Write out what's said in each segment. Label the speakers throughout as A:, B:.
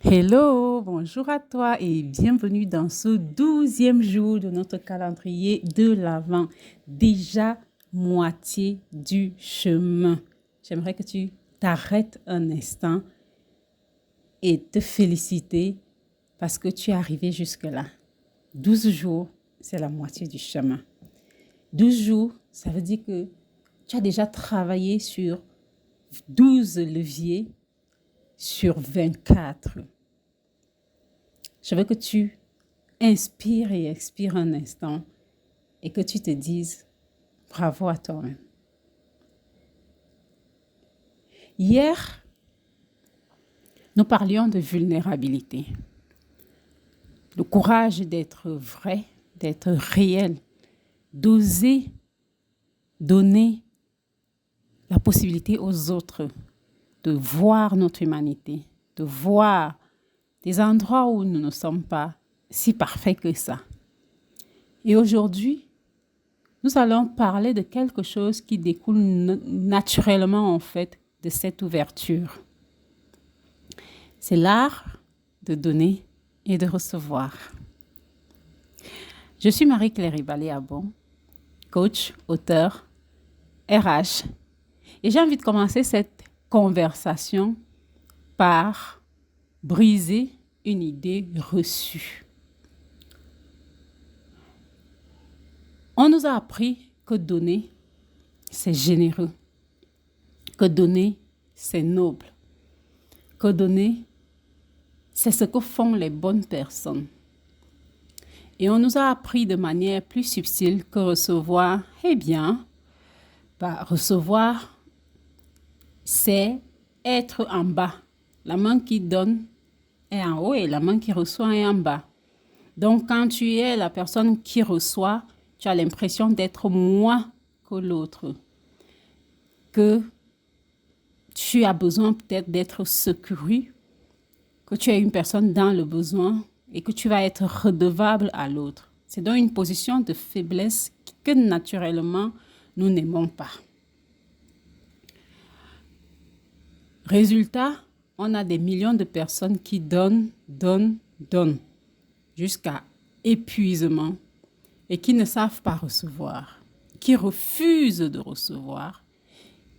A: Hello, bonjour à toi et bienvenue dans ce 12e jour de notre calendrier de l'Avent. Déjà moitié du chemin. J'aimerais que tu t'arrêtes un instant et te féliciter parce que tu es arrivé jusque-là. 12 jours, c'est la moitié du chemin. 12 jours, ça veut dire que tu as déjà travaillé sur 12 leviers sur 24. Je veux que tu inspires et expires un instant et que tu te dises bravo à toi-même. Hier, nous parlions de vulnérabilité, le courage d'être vrai, d'être réel, d'oser donner la possibilité aux autres de voir notre humanité, de voir des endroits où nous ne sommes pas si parfaits que ça. Et aujourd'hui, nous allons parler de quelque chose qui découle naturellement en fait de cette ouverture. C'est l'art de donner et de recevoir. Je suis Marie-Claire Riballé-Abon, coach, auteur, RH, et j'ai envie de commencer cette conversation par briser une idée reçue. On nous a appris que donner, c'est généreux, que donner, c'est noble, que donner, c'est ce que font les bonnes personnes. Et on nous a appris de manière plus subtile que recevoir, recevoir, c'est être en bas. La main qui donne est en haut et la main qui reçoit est en bas. Donc, quand tu es la personne qui reçoit, tu as l'impression d'être moins que l'autre, que tu as besoin peut-être d'être secouru, que tu es une personne dans le besoin et que tu vas être redevable à l'autre. C'est donc une position de faiblesse que naturellement, nous n'aimons pas. Résultat, on a des millions de personnes qui donnent jusqu'à épuisement et qui ne savent pas recevoir, qui refusent de recevoir,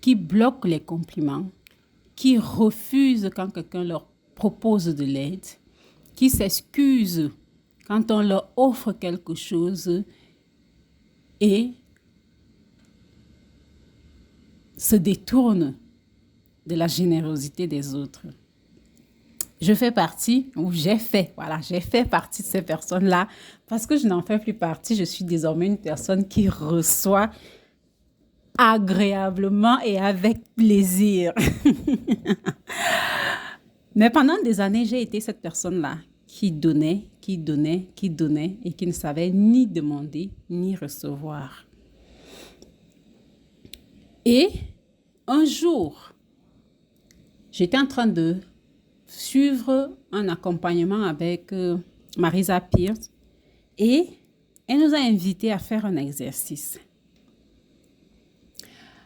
A: qui bloquent les compliments, qui refusent quand quelqu'un leur propose de l'aide, qui s'excusent quand on leur offre quelque chose et se détournent de la générosité des autres. J'ai fait partie de ces personnes-là parce que je n'en fais plus partie. Je suis désormais une personne qui reçoit agréablement et avec plaisir. Mais pendant des années, j'ai été cette personne-là qui donnait et qui ne savait ni demander ni recevoir. Et un jour, j'étais en train de suivre un accompagnement avec Marisa Peer et elle nous a invités à faire un exercice.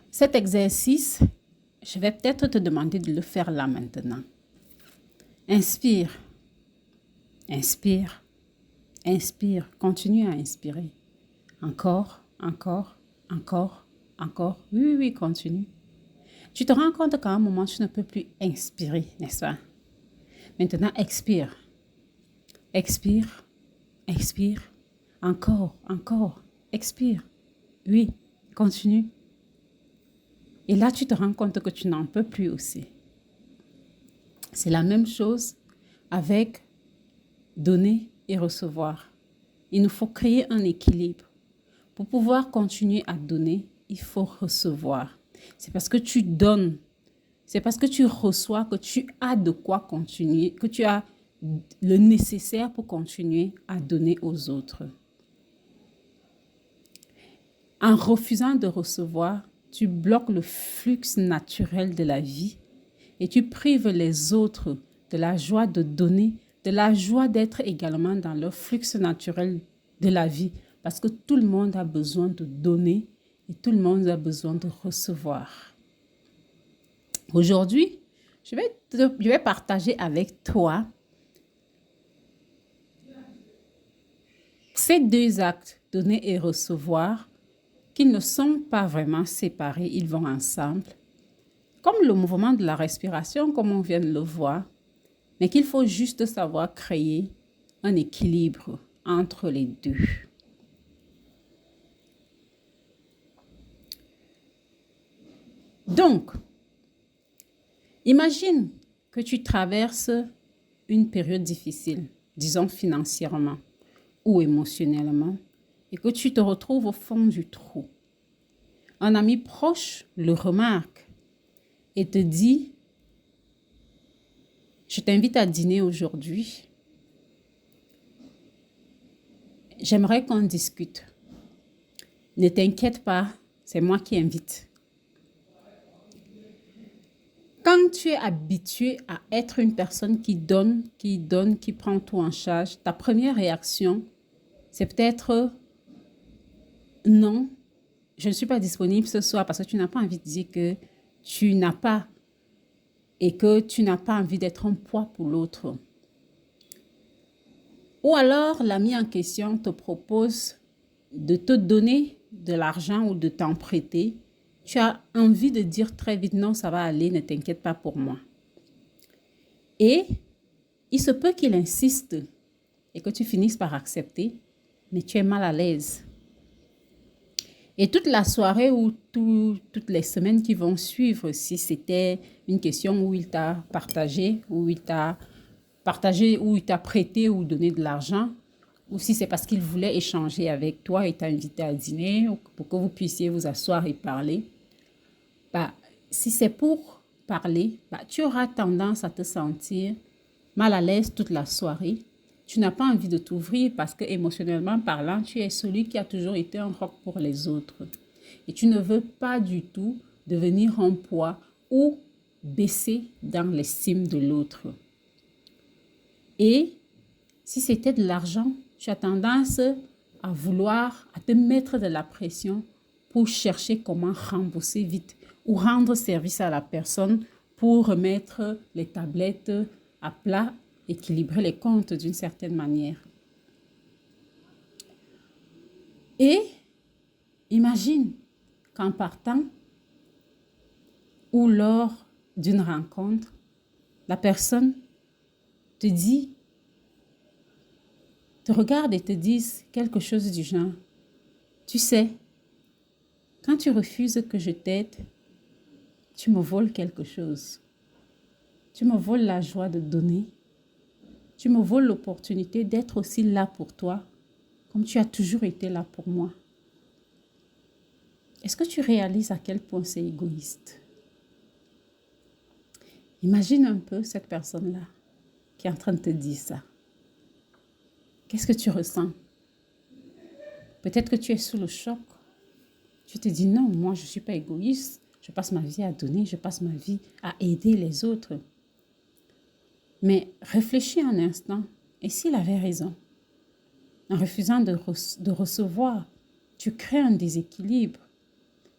A: Cet exercice, je vais peut-être te demander de le faire là maintenant. Inspire, inspire, inspire, continue à inspirer. Encore. Oui, continue. Tu te rends compte qu'à un moment, tu ne peux plus inspirer, n'est-ce pas? Maintenant, expire. Expire. Encore. Expire. Oui, continue. Et là, tu te rends compte que tu n'en peux plus aussi. C'est la même chose avec donner et recevoir. Il nous faut créer un équilibre. Pour pouvoir continuer à donner, il faut recevoir. C'est parce que tu donnes, c'est parce que tu reçois que tu as de quoi continuer, que tu as le nécessaire pour continuer à donner aux autres. En refusant de recevoir, tu bloques le flux naturel de la vie et tu prives les autres de la joie de donner, de la joie d'être également dans le flux naturel de la vie. Parce que tout le monde a besoin de donner et tout le monde a besoin de recevoir. Aujourd'hui, je vais partager avec toi Ces deux actes, donner et recevoir, qui ne sont pas vraiment séparés, ils vont ensemble, comme le mouvement de la respiration, comme on vient de le voir, mais qu'il faut juste savoir créer un équilibre entre les deux. Donc, imagine que tu traverses une période difficile, disons financièrement ou émotionnellement, et que tu te retrouves au fond du trou. Un ami proche le remarque et te dit, je t'invite à dîner aujourd'hui. J'aimerais qu'on discute. Ne t'inquiète pas, c'est moi qui invite. Quand tu es habitué à être une personne qui donne, qui prend tout en charge, ta première réaction, c'est peut-être non, je ne suis pas disponible ce soir parce que tu n'as pas envie de dire que tu n'as pas et que tu n'as pas envie d'être un poids pour l'autre. Ou alors, l'ami en question te propose de te donner de l'argent ou de t'en prêter. Tu as envie de dire très vite, non, ça va aller, ne t'inquiète pas pour moi. Et il se peut qu'il insiste et que tu finisses par accepter, mais tu es mal à l'aise. Et toute la soirée ou toutes les semaines qui vont suivre, si c'était une question où il t'a partagé, où il t'a prêté ou donné de l'argent, ou si c'est parce qu'il voulait échanger avec toi et t'a invité à dîner pour que vous puissiez vous asseoir et parler, bah, si c'est pour parler, bah, tu auras tendance à te sentir mal à l'aise toute la soirée. Tu n'as pas envie de t'ouvrir parce que émotionnellement parlant, tu es celui qui a toujours été un roc pour les autres. Et tu ne veux pas du tout devenir un poids ou baisser dans l'estime de l'autre. Et si c'était de l'argent, tu as tendance à vouloir, à te mettre de la pression pour chercher comment rembourser vite ou rendre service à la personne pour remettre les tablettes à plat, équilibrer les comptes d'une certaine manière. Et imagine qu'en partant ou lors d'une rencontre, la personne te dit, te regarde et te dit quelque chose du genre, tu sais, quand tu refuses que je t'aide, tu me voles quelque chose. Tu me voles la joie de donner. Tu me voles l'opportunité d'être aussi là pour toi, comme tu as toujours été là pour moi. Est-ce que tu réalises à quel point c'est égoïste? Imagine un peu cette personne-là qui est en train de te dire ça. Qu'est-ce que tu ressens? Peut-être que tu es sous le choc. Tu te dis non, moi je ne suis pas égoïste. Je passe ma vie à donner, je passe ma vie à aider les autres. Mais réfléchis un instant. Et s'il avait raison? En refusant de recevoir, tu crées un déséquilibre.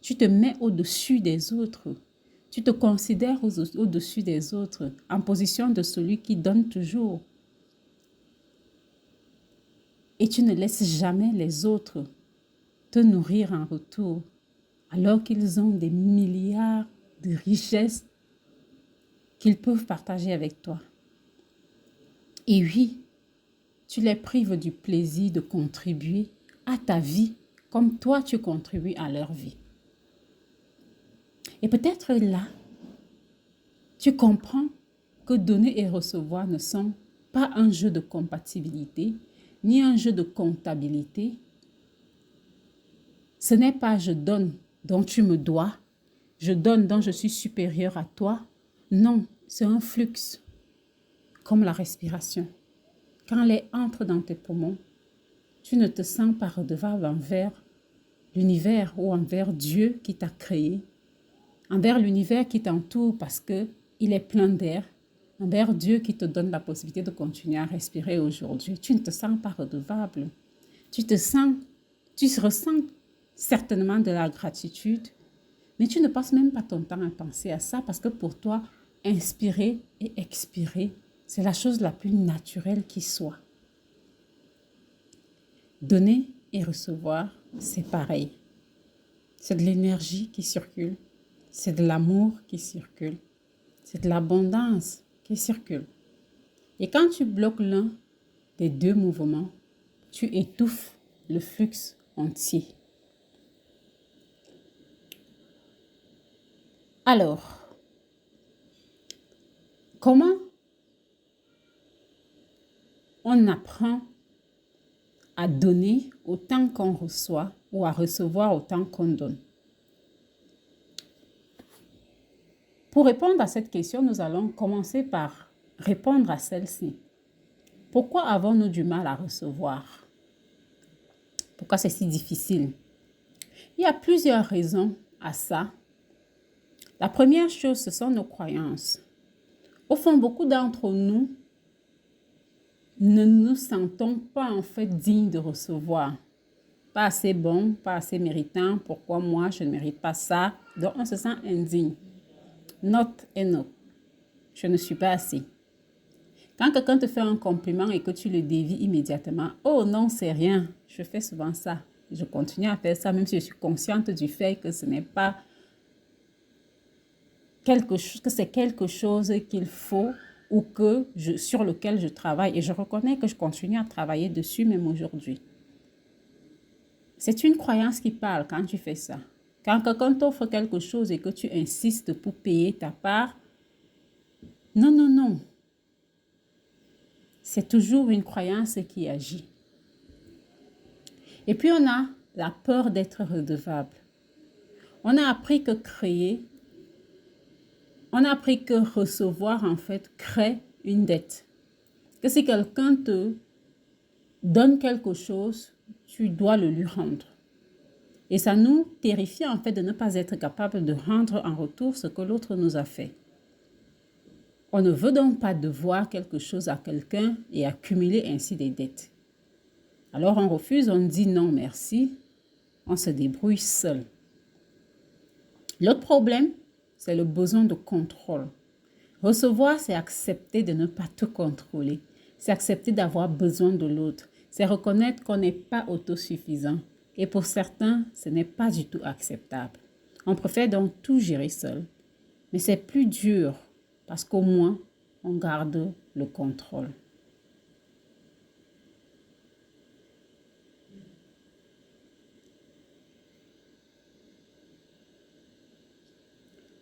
A: Tu te mets au-dessus des autres. Tu te considères au-dessus des autres, en position de celui qui donne toujours. Et tu ne laisses jamais les autres te nourrir en retour, alors qu'ils ont des milliards de richesses qu'ils peuvent partager avec toi. Et oui, tu les prives du plaisir de contribuer à ta vie comme toi tu contribues à leur vie. Et peut-être là, tu comprends que donner et recevoir ne sont pas un jeu de compatibilité, ni un jeu de comptabilité. Ce n'est pas je donne dont tu me dois, je donne dont je suis supérieur à toi. Non, c'est un flux, comme la respiration. Quand l'air entre dans tes poumons, tu ne te sens pas redevable envers l'univers ou envers Dieu qui t'a créé, envers l'univers qui t'entoure parce qu'il est plein d'air, envers Dieu qui te donne la possibilité de continuer à respirer aujourd'hui. Tu ne te sens pas redevable. Tu ressens certainement de la gratitude, mais tu ne passes même pas ton temps à penser à ça parce que pour toi, inspirer et expirer, c'est la chose la plus naturelle qui soit. Donner et recevoir, c'est pareil. C'est de l'énergie qui circule, c'est de l'amour qui circule, c'est de l'abondance qui circule. Et quand tu bloques l'un des deux mouvements, tu étouffes le flux entier. Alors, comment on apprend à donner autant qu'on reçoit ou à recevoir autant qu'on donne? Pour répondre à cette question, nous allons commencer par répondre à celle-ci. Pourquoi avons-nous du mal à recevoir? Pourquoi c'est si difficile? Il y a plusieurs raisons à ça. La première chose, ce sont nos croyances. Au fond, beaucoup d'entre nous ne nous sentons pas en fait dignes de recevoir. Pas assez bon, pas assez méritant. Pourquoi moi, je ne mérite pas ça? Donc, on se sent indigne. Not enough. Je ne suis pas assez. Quand quelqu'un te fait un compliment et que tu le dévies immédiatement, oh non, c'est rien. Je fais souvent ça. Je continue à faire ça, même si je suis consciente du fait que ce n'est pas quelque chose, que c'est quelque chose qu'il faut ou sur lequel je travaille. Et je reconnais que je continue à travailler dessus même aujourd'hui. C'est une croyance qui parle quand tu fais ça. Quand quelqu'un t'offre quelque chose et que tu insistes pour payer ta part, non, non, non. C'est toujours une croyance qui agit. Et puis on a la peur d'être redevable. On a appris que recevoir en fait crée une dette. Que si quelqu'un te donne quelque chose, tu dois le lui rendre. Et ça nous terrifie en fait de ne pas être capable de rendre en retour ce que l'autre nous a fait. On ne veut donc pas devoir quelque chose à quelqu'un et accumuler ainsi des dettes. Alors on refuse, on dit non merci, on se débrouille seul. L'autre problème, c'est le besoin de contrôle. Recevoir, c'est accepter de ne pas tout contrôler. C'est accepter d'avoir besoin de l'autre. C'est reconnaître qu'on n'est pas autosuffisant. Et pour certains, ce n'est pas du tout acceptable. On préfère donc tout gérer seul. Mais c'est plus dur parce qu'au moins, on garde le contrôle.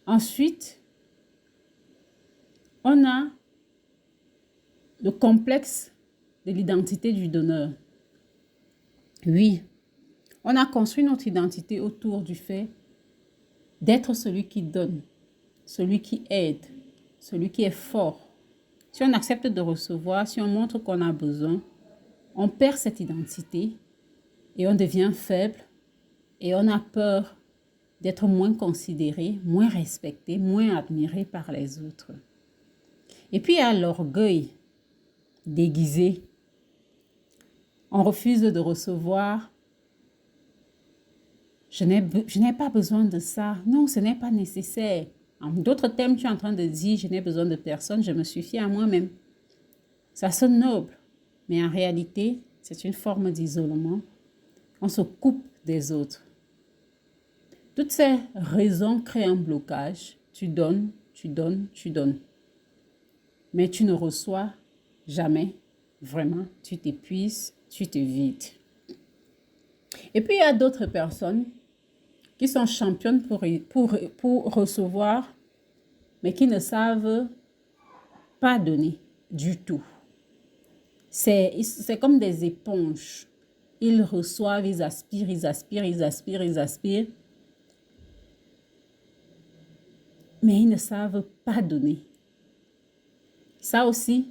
A: Ensuite, on a le complexe de l'identité du donneur. Oui, on a construit notre identité autour du fait d'être celui qui donne, celui qui aide, celui qui est fort. Si on accepte de recevoir, si on montre qu'on a besoin, on perd cette identité et on devient faible et on a peur d'être moins considéré, moins respecté, moins admiré par les autres. Et puis il y a l'orgueil déguisé. On refuse de recevoir. Je n'ai pas besoin de ça. Non, ce n'est pas nécessaire. En d'autres termes, tu es en train de dire, je n'ai besoin de personne, je me suffis à moi-même. Ça sonne noble, mais en réalité, c'est une forme d'isolement. On se coupe des autres. Toutes ces raisons créent un blocage. Tu donnes, tu donnes, tu donnes. Mais tu ne reçois jamais. Vraiment, tu t'épuises, tu te vides. Et puis, il y a d'autres personnes qui sont championnes pour recevoir, mais qui ne savent pas donner du tout. C'est comme des éponges. Ils reçoivent, ils aspirent, ils aspirent, ils aspirent, ils aspirent. Mais ils ne savent pas donner. Ça aussi,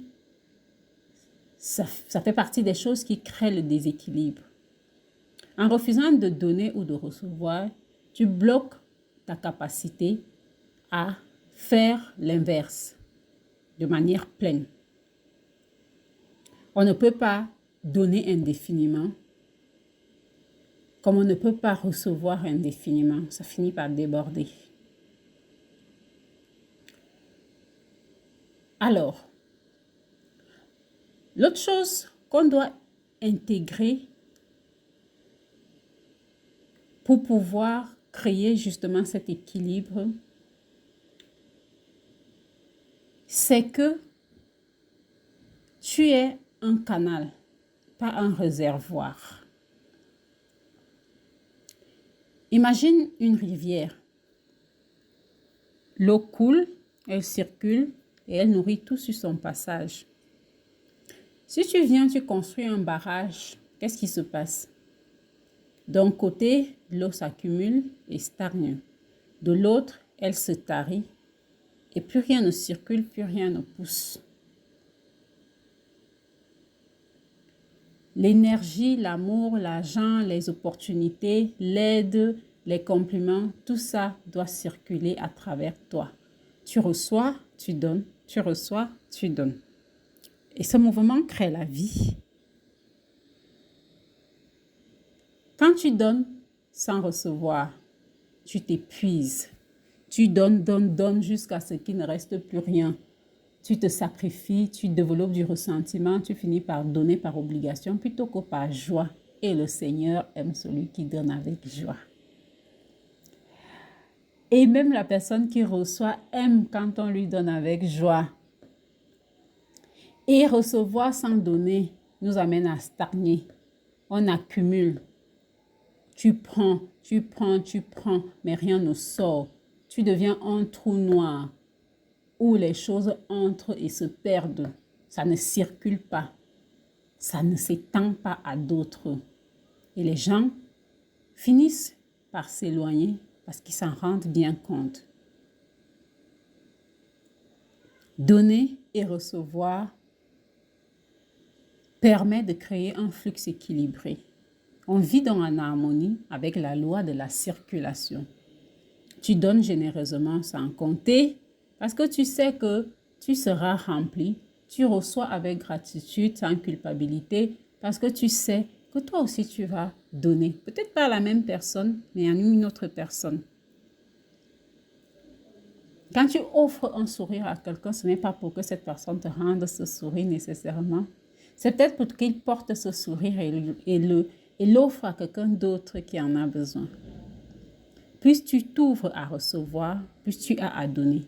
A: ça fait partie des choses qui créent le déséquilibre. En refusant de donner ou de recevoir, tu bloques ta capacité à faire l'inverse de manière pleine. On ne peut pas donner indéfiniment, comme on ne peut pas recevoir indéfiniment. Ça finit par déborder. Alors, l'autre chose qu'on doit intégrer pour pouvoir créer justement cet équilibre, c'est que tu es un canal, pas un réservoir. Imagine une rivière. L'eau coule, elle circule et elle nourrit tout sur son passage. Si tu viens, tu construis un barrage, qu'est-ce qui se passe? D'un côté, l'eau s'accumule et stagne. De l'autre, elle se tarit et plus rien ne circule, plus rien ne pousse. L'énergie, l'amour, l'argent, les opportunités, l'aide, les compliments, tout ça doit circuler à travers toi. Tu reçois, tu donnes, tu reçois, tu donnes. Et ce mouvement crée la vie. Quand tu donnes sans recevoir, tu t'épuises. Tu donnes, donnes, donnes jusqu'à ce qu'il ne reste plus rien. Tu te sacrifies, tu développes du ressentiment, tu finis par donner par obligation plutôt que par joie. Et le Seigneur aime celui qui donne avec joie. Et même la personne qui reçoit aime quand on lui donne avec joie. Et recevoir sans donner nous amène à stagner. On accumule. Tu prends, tu prends, tu prends, mais rien ne sort. Tu deviens un trou noir où les choses entrent et se perdent. Ça ne circule pas. Ça ne s'étend pas à d'autres. Et les gens finissent par s'éloigner parce qu'ils s'en rendent bien compte. Donner et recevoir permet de créer un flux équilibré. On vit dans en harmonie avec la loi de la circulation. Tu donnes généreusement sans compter parce que tu sais que tu seras rempli. Tu reçois avec gratitude sans culpabilité parce que tu sais que toi aussi tu vas donner. Peut-être pas à la même personne, mais à une autre personne. Quand tu offres un sourire à quelqu'un, ce n'est pas pour que cette personne te rende ce sourire nécessairement. C'est peut-être pour qu'il porte ce sourire et l'offre à quelqu'un d'autre qui en a besoin. Plus tu t'ouvres à recevoir, plus tu as à donner.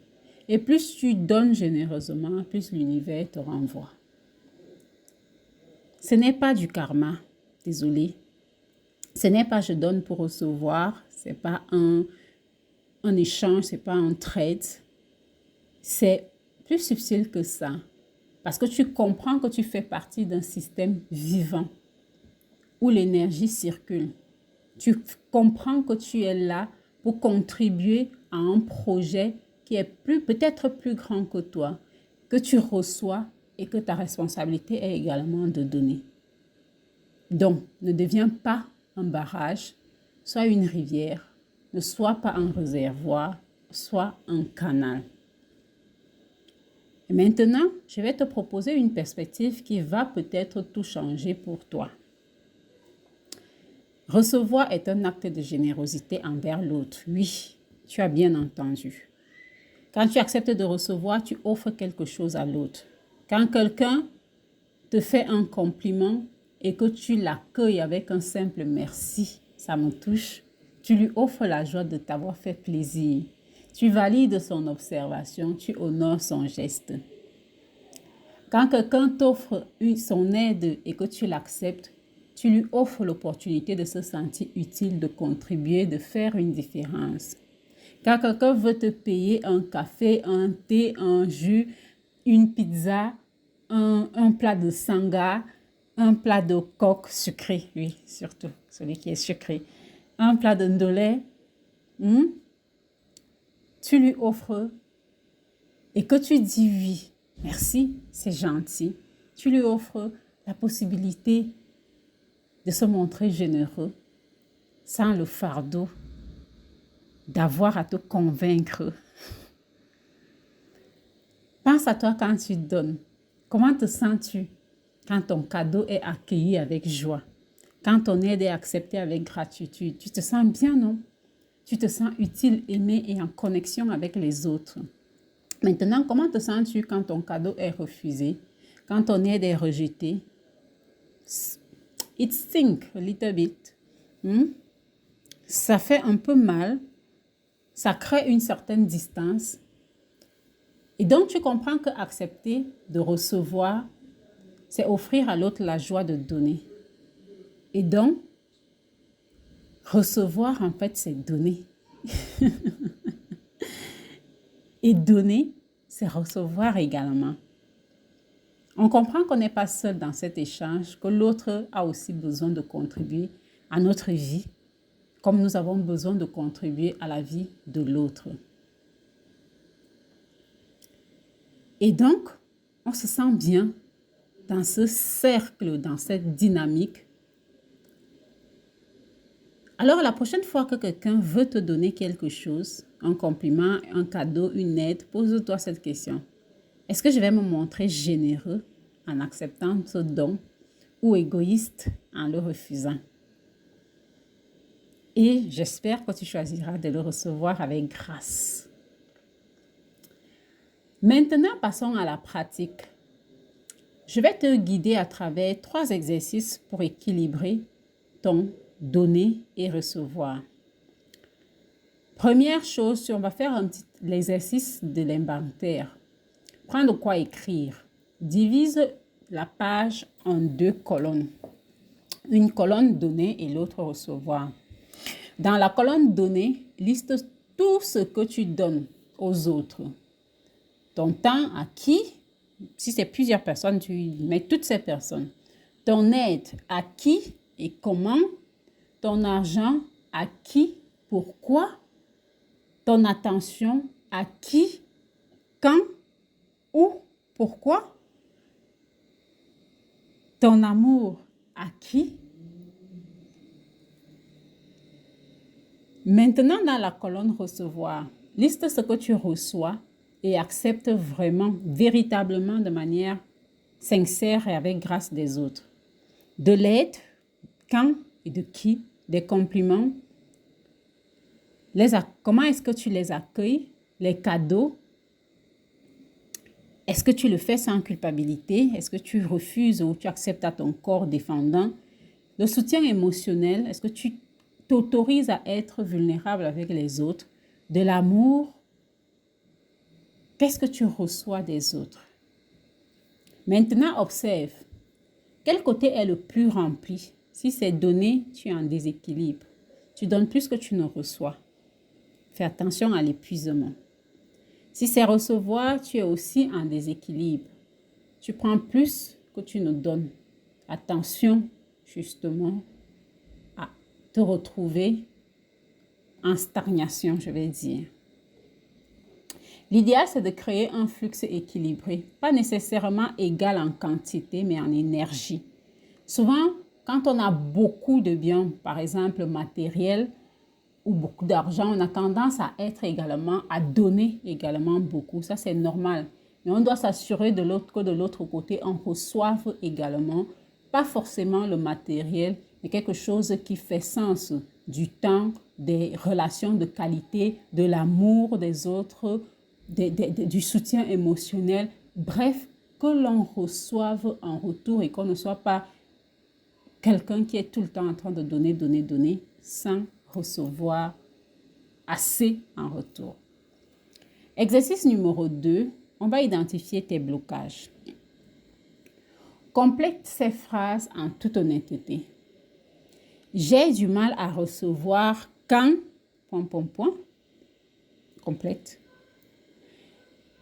A: Et plus tu donnes généreusement, plus l'univers te renvoie. Ce n'est pas du karma, désolé. Ce n'est pas je donne pour recevoir, ce n'est pas un échange, ce n'est pas un trade. C'est plus subtil que ça. Parce que tu comprends que tu fais partie d'un système vivant où l'énergie circule. Tu comprends que tu es là pour contribuer à un projet qui est peut-être plus grand que toi, que tu reçois et que ta responsabilité est également de donner. Donc, ne deviens pas un barrage, sois une rivière, ne sois pas un réservoir, sois un canal. Et maintenant, je vais te proposer une perspective qui va peut-être tout changer pour toi. Recevoir est un acte de générosité envers l'autre. Oui, tu as bien entendu. Quand tu acceptes de recevoir, tu offres quelque chose à l'autre. Quand quelqu'un te fait un compliment et que tu l'accueilles avec un simple merci, ça me touche, tu lui offres la joie de t'avoir fait plaisir. Tu valides son observation, tu honores son geste. Quand quelqu'un t'offre son aide et que tu l'acceptes, tu lui offres l'opportunité de se sentir utile, de contribuer, de faire une différence. Quand quelqu'un veut te payer un café, un thé, un jus, une pizza, un plat de sanga, un plat de coque sucré, oui, surtout celui qui est sucré, un plat de ndolé, tu lui offres et que tu dis oui, merci, c'est gentil. Tu lui offres la possibilité de se montrer généreux sans le fardeau d'avoir à te convaincre. Pense à toi quand tu donnes. Comment te sens-tu quand ton cadeau est accueilli avec joie? Quand ton aide est acceptée avec gratitude? Tu te sens bien, non? Tu te sens utile, aimé et en connexion avec les autres. Maintenant, comment te sens-tu quand ton cadeau est refusé? Quand ton aide est rejetée? It stinks a little bit. ça fait un peu mal, ça crée une certaine distance. Et donc, tu comprends que accepter de recevoir, c'est offrir à l'autre la joie de donner. Et donc, recevoir, en fait, c'est donner. Et donner, c'est recevoir également. On comprend qu'on n'est pas seul dans cet échange, que l'autre a aussi besoin de contribuer à notre vie, comme nous avons besoin de contribuer à la vie de l'autre. Et donc, on se sent bien dans ce cercle, dans cette dynamique. Alors, la prochaine fois que quelqu'un veut te donner quelque chose, un compliment, un cadeau, une aide, pose-toi cette question. Est-ce que je vais me montrer généreux en acceptant ce don ou égoïste en le refusant? Et j'espère que tu choisiras de le recevoir avec grâce. Maintenant, passons à la pratique. Je vais te guider à travers 3 exercices pour équilibrer ton donner et recevoir. Première chose, on va faire l'exercice de l'inventaire. Prends de quoi écrire. Divise la page en 2 colonnes. Une colonne donner et l'autre recevoir. Dans la colonne donner, liste tout ce que tu donnes aux autres. Ton temps à qui? Si c'est plusieurs personnes, tu mets toutes ces personnes. Ton aide à qui et comment? Ton argent à qui? Pourquoi? Ton attention à qui? Quand? Où? Pourquoi? Ton amour à qui? Maintenant, dans la colonne recevoir, liste ce que tu reçois et accepte vraiment, véritablement, de manière sincère et avec grâce des autres. De l'aide, quand et de qui? Des compliments. Comment est-ce que tu les accueilles? Les cadeaux. Est-ce que tu le fais sans culpabilité? Est-ce que tu refuses ou tu acceptes à ton corps défendant? Le soutien émotionnel, est-ce que tu t'autorises à être vulnérable avec les autres? De l'amour, qu'est-ce que tu reçois des autres? Maintenant, observe. Quel côté est le plus rempli? Si c'est donné, tu es en déséquilibre. Tu donnes plus que tu ne reçois. Fais attention à l'épuisement. Si c'est recevoir, tu es aussi en déséquilibre. Tu prends plus que tu ne donnes. Attention, justement, à te retrouver en stagnation, je vais dire. L'idéal, c'est de créer un flux équilibré, pas nécessairement égal en quantité, mais en énergie. Souvent, quand on a beaucoup de biens, par exemple matériels, ou beaucoup d'argent, on a tendance à être également, à donner également beaucoup. Ça, c'est normal. Mais on doit s'assurer de l'autre côté, on reçoive également, pas forcément le matériel, mais quelque chose qui fait sens, du temps, des relations de qualité, de l'amour des autres, du soutien émotionnel. Bref, que l'on reçoive en retour et qu'on ne soit pas quelqu'un qui est tout le temps en train de donner, sans recevoir assez en retour. Exercice numéro 2, on va identifier tes blocages. Complète ces phrases en toute honnêteté. J'ai du mal à recevoir quand... Complète.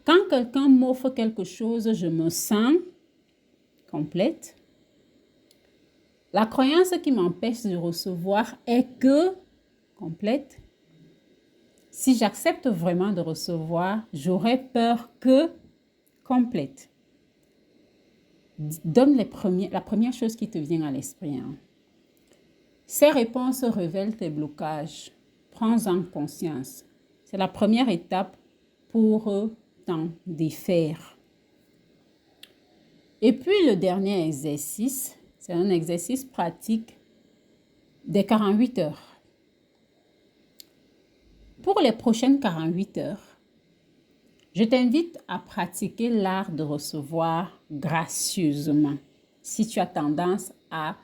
A: Quand quelqu'un m'offre quelque chose, je me sens... Complète. La croyance qui m'empêche de recevoir est que... Complète. Si j'accepte vraiment de recevoir, j'aurais peur que... Complète. Donne la première chose qui te vient à l'esprit. Ces réponses révèlent tes blocages. Prends-en conscience. C'est la première étape pour t'en défaire. Et puis le dernier exercice, c'est un exercice pratique des 48 heures. Pour les prochaines 48 heures, je t'invite à pratiquer l'art de recevoir gracieusement. Si tu as tendance à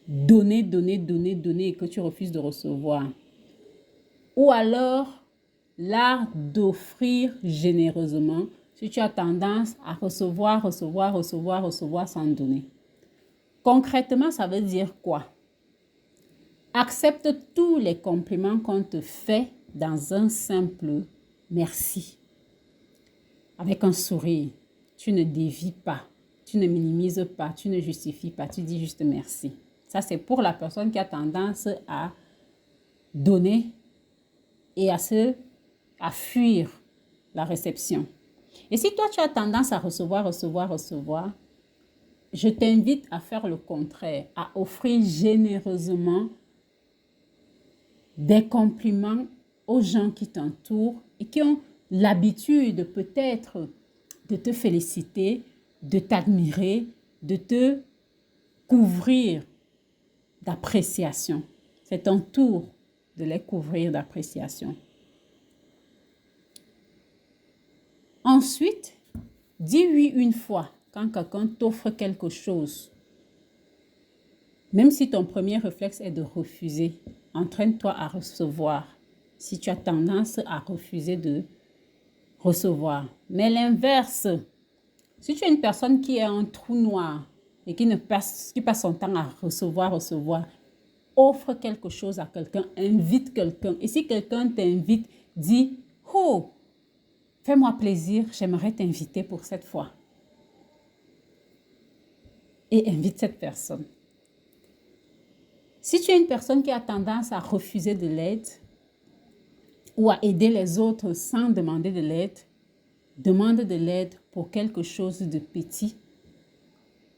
A: donner, donner, donner, donner et que tu refuses de recevoir. Ou alors, l'art d'offrir généreusement si tu as tendance à recevoir, recevoir, recevoir, recevoir sans donner. Concrètement, ça veut dire quoi? Accepte tous les compliments qu'on te fait dans un simple merci. Avec un sourire, tu ne dévies pas, tu ne minimises pas, tu ne justifies pas, tu dis juste merci. Ça, c'est pour la personne qui a tendance à donner et à fuir la réception. Et si toi, tu as tendance à recevoir, recevoir, recevoir, je t'invite à faire le contraire, à offrir généreusement des compliments aux gens qui t'entourent et qui ont l'habitude peut-être de te féliciter, de t'admirer, de te couvrir d'appréciation. C'est ton tour de les couvrir d'appréciation. Ensuite, dis oui une fois quand quelqu'un t'offre quelque chose. Même si ton premier réflexe est de refuser, entraîne-toi à recevoir. Si tu as tendance à refuser de recevoir. Mais l'inverse, si tu es une personne qui est un trou noir et qui passe son temps à recevoir, offre quelque chose à quelqu'un, invite quelqu'un. Et si quelqu'un t'invite, dis « Oh, fais-moi plaisir, j'aimerais t'inviter pour cette fois. » Et invite cette personne. Si tu es une personne qui a tendance à refuser de l'aide ou à aider les autres sans demander de l'aide, demande de l'aide pour quelque chose de petit.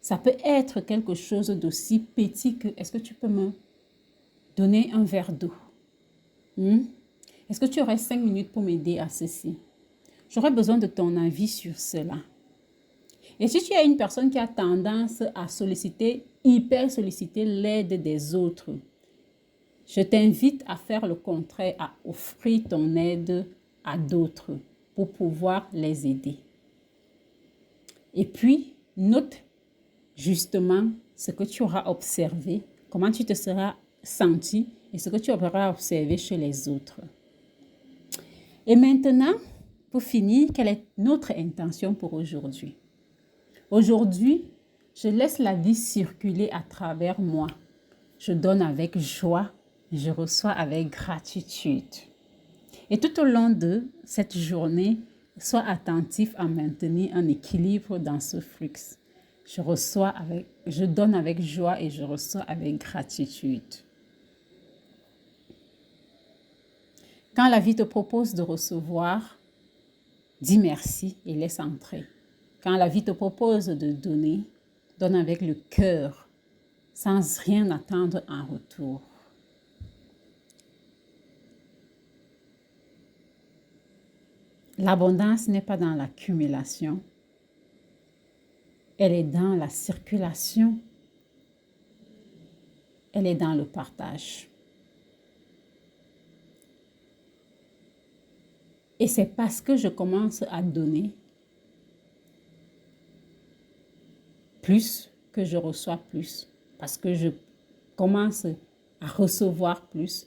A: Ça peut être quelque chose d'aussi petit que est-ce que tu peux me donner un verre d'eau? Est-ce que tu aurais 5 minutes pour m'aider à ceci? J'aurais besoin de ton avis sur cela. Et si tu es une personne qui a tendance à hyper solliciter l'aide des autres, je t'invite à faire le contraire, à offrir ton aide à d'autres pour pouvoir les aider. Et puis, note justement ce que tu auras observé, comment tu te seras senti et ce que tu auras observé chez les autres. Et maintenant, pour finir, quelle est notre intention pour aujourd'hui? Aujourd'hui, je laisse la vie circuler à travers moi. Je donne avec joie, je reçois avec gratitude. Et tout au long de cette journée, sois attentif à maintenir un équilibre dans ce flux. Je donne avec joie et je reçois avec gratitude. Quand la vie te propose de recevoir, dis merci et laisse entrer. Quand la vie te propose de donner, donne avec le cœur, sans rien attendre en retour. L'abondance n'est pas dans l'accumulation, elle est dans la circulation, elle est dans le partage. Et c'est parce que je commence à donner plus que je reçois plus. Parce que je commence à recevoir plus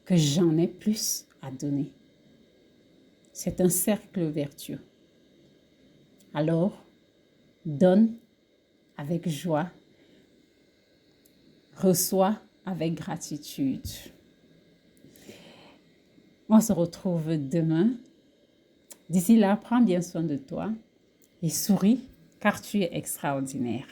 A: que j'en ai plus à donner. C'est un cercle vertueux. Alors, donne avec joie, reçois avec gratitude. On se retrouve demain. D'ici là, prends bien soin de toi et souris car tu es extraordinaire.